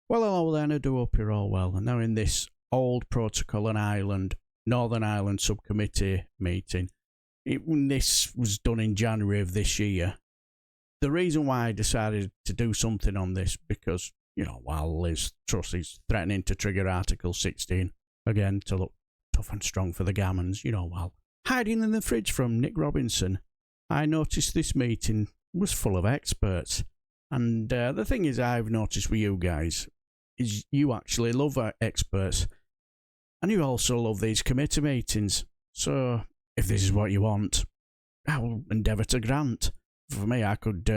Well, hello then, I do hope you're all well. And now in this old Protocol and Ireland, Northern Ireland Subcommittee meeting, this was done in January of this year. The reason why I decided to do something on this, because, while Liz Truss is threatening to trigger Article 16, again, to look tough and strong for the gammons, while hiding in the fridge from Nick Robinson, I noticed this meeting was full of experts. And the thing is, I've noticed with you guys, is you actually love our experts, and you also love these committee meetings. So, if this is what you want, I will endeavour to grant. For me, I could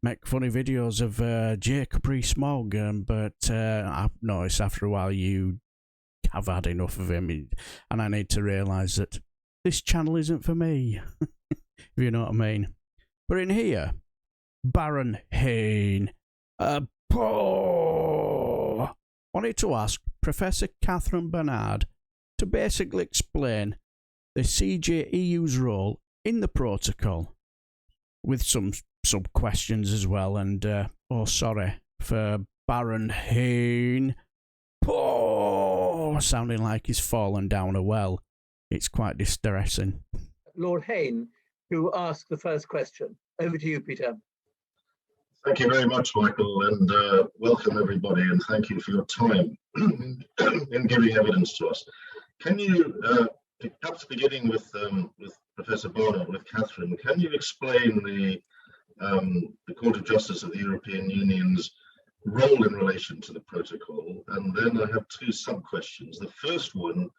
make funny videos of Jacob Rees-Mogg, but I've noticed after a while you have had enough of him, and I need to realise that this channel isn't for me, if you know what I mean. But in here, Barron Hain, wanted to ask Professor Catherine Barnard to basically explain the CJEU's role in the protocol, with some sub-questions as well. And, sorry for Barron Hain, sounding like he's fallen down a well. It's quite distressing. Lord Hain, who asked the first question. Over to you, Peter. Thank you very much, Michael, and welcome everybody, and thank you for your time in giving evidence to us. Can you, perhaps beginning with Professor Barnard, with Catherine, can you explain the Court of Justice of the European Union's role in relation to the protocol? And then I have two sub-questions. The first one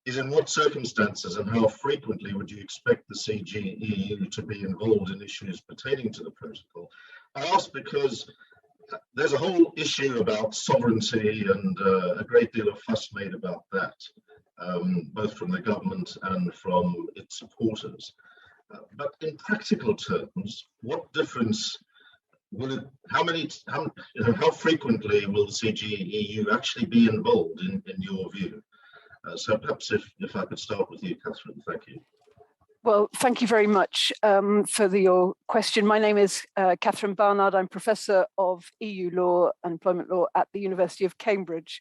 is, in what circumstances and how frequently would you expect the CJEU to be involved in issues pertaining to the protocol? I ask because there's a whole issue about sovereignty and a great deal of fuss made about that, both from the government and from its supporters. But in practical terms, what difference will it, how frequently will the CJEU actually be involved in your view? So perhaps if I could start with you, Catherine, thank you. Well, thank you very much for your question. My name is Catherine Barnard. I'm Professor of EU Law and Employment Law at the University of Cambridge.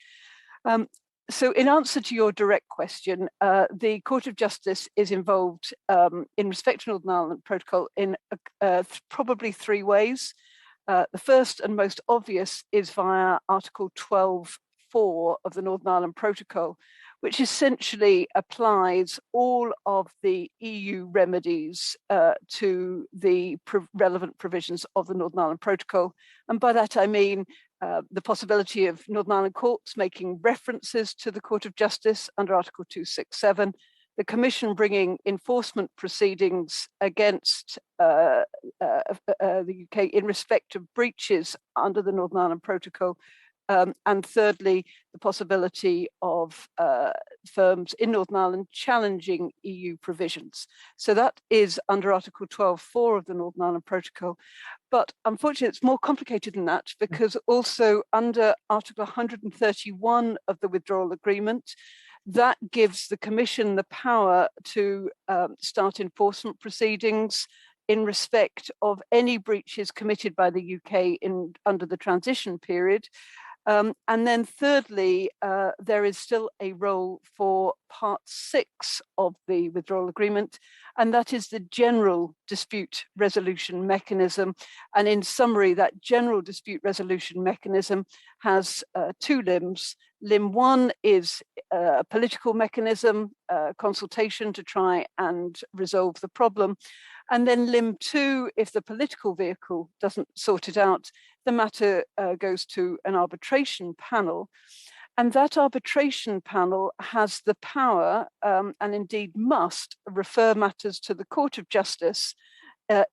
So in answer to your direct question, the Court of Justice is involved in respect to Northern Ireland Protocol in probably three ways. The first and most obvious is via Article 12.4 of the Northern Ireland Protocol, which essentially applies all of the EU remedies to the relevant provisions of the Northern Ireland Protocol. And by that I mean the possibility of Northern Ireland courts making references to the Court of Justice under Article 267, the Commission bringing enforcement proceedings against the UK in respect of breaches under the Northern Ireland Protocol, and thirdly, the possibility of firms in Northern Ireland challenging EU provisions. So that is under Article 12.4 of the Northern Ireland Protocol. But unfortunately, it's more complicated than that, because also under Article 131 of the Withdrawal Agreement, that gives the Commission the power to start enforcement proceedings in respect of any breaches committed by the UK under the transition period. And then thirdly, there is still a role for Part 6 of the Withdrawal Agreement, and that is the general dispute resolution mechanism. And in summary, that general dispute resolution mechanism has two limbs. Limb 1 is a political mechanism, consultation to try and resolve the problem. And then limb 2, if the political vehicle doesn't sort it out, the matter goes to an arbitration panel. And that arbitration panel has the power, and indeed must, refer matters to the Court of Justice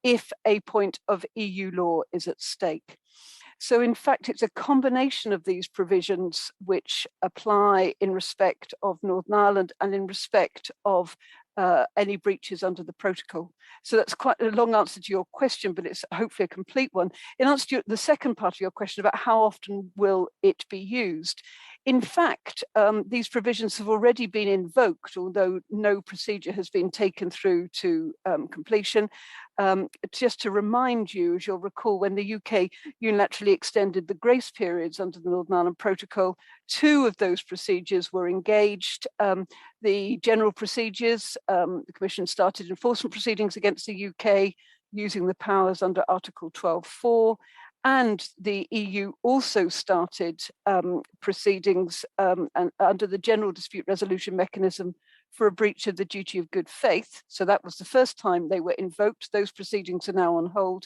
if a point of EU law is at stake. So in fact, it's a combination of these provisions which apply in respect of Northern Ireland and in respect of any breaches under the protocol. So that's quite a long answer to your question, but it's hopefully a complete one. In answer to the second part of your question about how often will it be used, In fact, these provisions have already been invoked, although no procedure has been taken through to completion. Just to remind you, as you'll recall, when the UK unilaterally extended the grace periods under the Northern Ireland Protocol, 2 of those procedures were engaged. The general procedures, the Commission started enforcement proceedings against the UK using the powers under Article 12.4, and the EU also started proceedings and under the General Dispute Resolution Mechanism for a breach of the duty of good faith. So that was the first time they were invoked. Those proceedings are now on hold.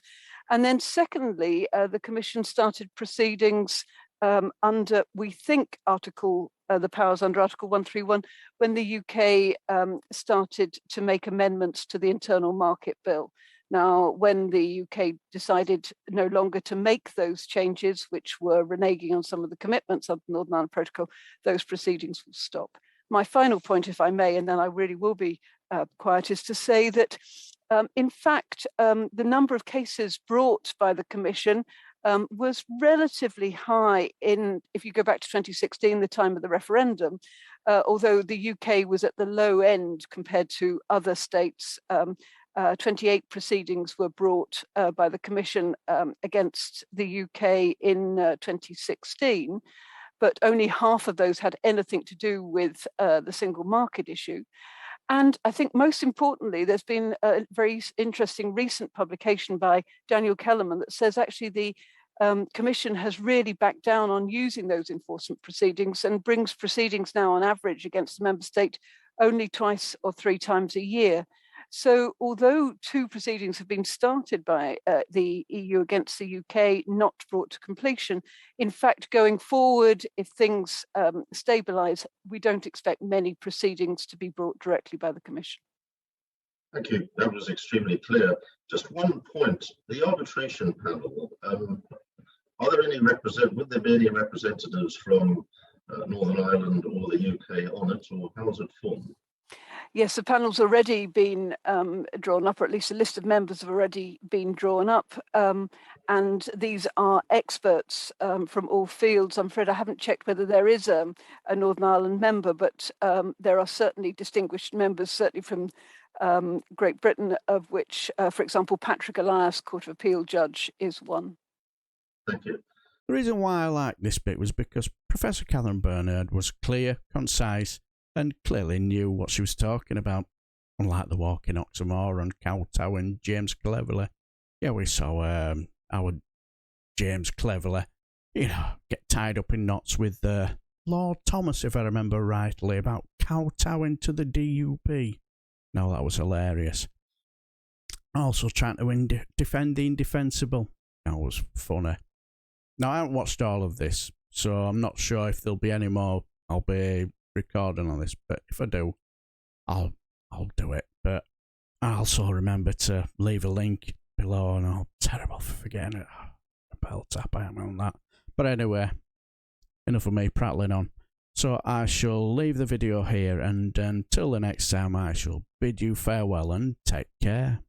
And then secondly, the Commission started proceedings under, we think, the powers under Article 131, when the UK started to make amendments to the Internal Market Bill. Now, when the UK decided no longer to make those changes, which were reneging on some of the commitments of the Northern Ireland Protocol, those proceedings will stop. My final point, if I may, and then I really will be quiet, is to say that, in fact, the number of cases brought by the Commission was relatively high if you go back to 2016, the time of the referendum, although the UK was at the low end compared to other states. 28 proceedings were brought by the Commission against the UK in 2016, but only half of those had anything to do with the single market issue. And I think most importantly, there's been a very interesting recent publication by Daniel Kellerman that says actually the Commission has really backed down on using those enforcement proceedings and brings proceedings now on average against the member state only 2 or 3 times a year. So although 2 proceedings have been started by the EU against the UK, not brought to completion, in fact, going forward, if things stabilise, we don't expect many proceedings to be brought directly by the Commission. Thank you. That was extremely clear. Just one point: the arbitration panel. Would there be any representatives from Northern Ireland or the UK on it, or how is it formed? Yes, the panel's already been drawn up, or at least a list of members have already been drawn up. And these are experts from all fields. I'm afraid I haven't checked whether there is a Northern Ireland member, but there are certainly distinguished members, certainly from Great Britain, of which, for example, Patrick Elias, Court of Appeal judge, is one. Thank you. The reason why I like this bit was because Professor Catherine Barnard was clear, concise, and clearly knew what she was talking about, unlike the walking oxymoron, kowtowing James Cleverly. Yeah, we saw our James Cleverly, get tied up in knots with Lord Thomas, if I remember rightly, about kowtowing to the DUP. No, that was hilarious. Also trying to defend the indefensible. That was funny. Now, I haven't watched all of this, so I'm not sure if there'll be any more. I'll be recording on this, but if I do, I'll do it. But I also remember to leave a link below, and I'm terrible for forgetting it. A bell tap, I am on that. But anyway, enough of me prattling on. So I shall leave the video here, and until the next time, I shall bid you farewell and take care.